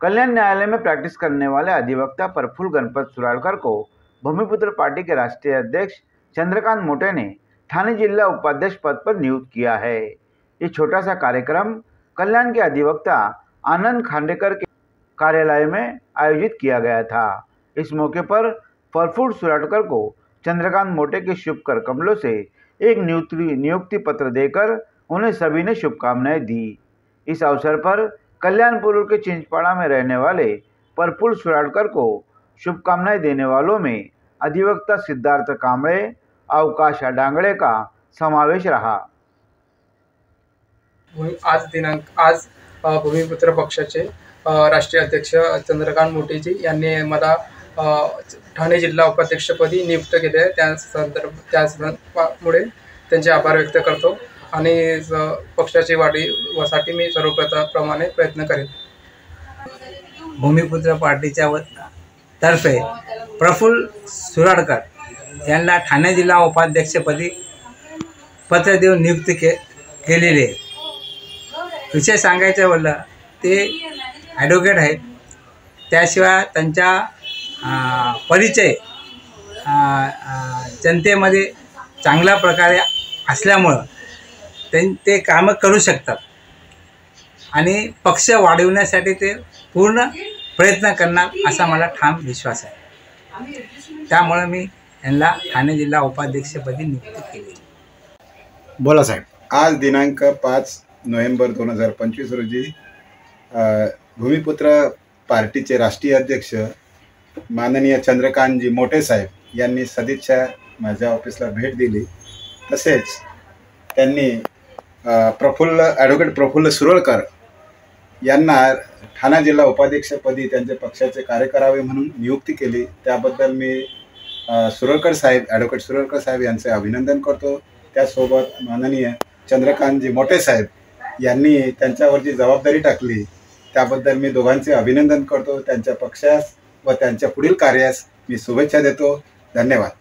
कल्याण न्यायालय में प्रैक्टिस करने वाले अधिवक्ता प्रफुल्ल गणपत सुराड़कर को भूमिपुत्र पार्टी के राष्ट्रीय अध्यक्ष चंद्रकांत मोटे ने ठाणे जिला उपाध्यक्ष पद पर नियुक्त किया है। ये छोटा सा कार्यक्रम कल्याण के अधिवक्ता आनंद खांडेकर के कार्यालय में आयोजित किया गया था। इस मौके पर प्रफुल्ल सुराड़कर को चंद्रकांत मोटे के शुभ कर कमलों से एक नियुक्ति पत्र देकर उन्हें सभी ने शुभकामनाएं दी। इस अवसर पर कल्याणपुर के चिंचपाड़ा में रहने वाले प्रफुल्ल सुराड़कर को शुभकामनाएं देने वालों में अधिवक्ता सिद्धार्थ कांबळे, अवकाश डांगळे का समावेश रहा। आज भूमिपुत्र पक्षाचे राष्ट्रीय अध्यक्ष चंद्रकांत मोटेजी यांनी मला ठाणे जिल्हा उपाध्यक्षपदी नियुक्त केले आहे। त्यामुळे त्यांचे आभार व्यक्त करतो आणि पक्षाची वाढीसाठी मी सर्वप्रमाणे प्रयत्न करेन। भूमिपुत्र पार्टीच्या तर्फे प्रफुल्ल सुराड़कर यांना ठाणे जिल्हा उपाध्यक्षपदी पत्र देऊन नियुक्त केलेले। विषय सांगायचं बोललं ते ॲडव्होकेट आहेत, त्याशिवाय त्यांचा परिचय जनतेमध्ये चांगल्या प्रकारे असल्यामुळं ते कामं करू शकतात आणि पक्ष वाढवण्यासाठी ते पूर्ण प्रयत्न करणार असा मला ठाम विश्वास आहे। त्यामुळे मी यांना ठाणे जिल्हा उपाध्यक्षपदी नियुक्त केली। बोला साहेब। आज दिनांक 5 नोव्हेंबर 2025 रोजी भूमिपुत्र पार्टीचे राष्ट्रीय अध्यक्ष माननीय चंद्रकांतजी मोटे साहेब यांनी सदिच्छा माझ्या ऑफिसला भेट दिली। तसेच त्यांनी ॲडव्होकेट प्रफुल्ल सुराड़कर यांना ठाणे जिल्हा उपाध्यक्षपदी त्यांचे पक्षाचे कार्य करावे म्हणून नियुक्ती केली। त्याबद्दल मी ॲडव्होकेट सुराड़कर साहेब यांचे अभिनंदन करतो। त्यासोबत माननीय चंद्रकांतजी मोटे साहेब यांनी त्यांच्यावर जी जबाबदारी टाकली त्याबद्दल मी दोघांचे अभिनंदन करतो। त्यांच्या पक्षास व त्यांच्या पुढील कार्यास मी शुभेच्छा देतो। धन्यवाद।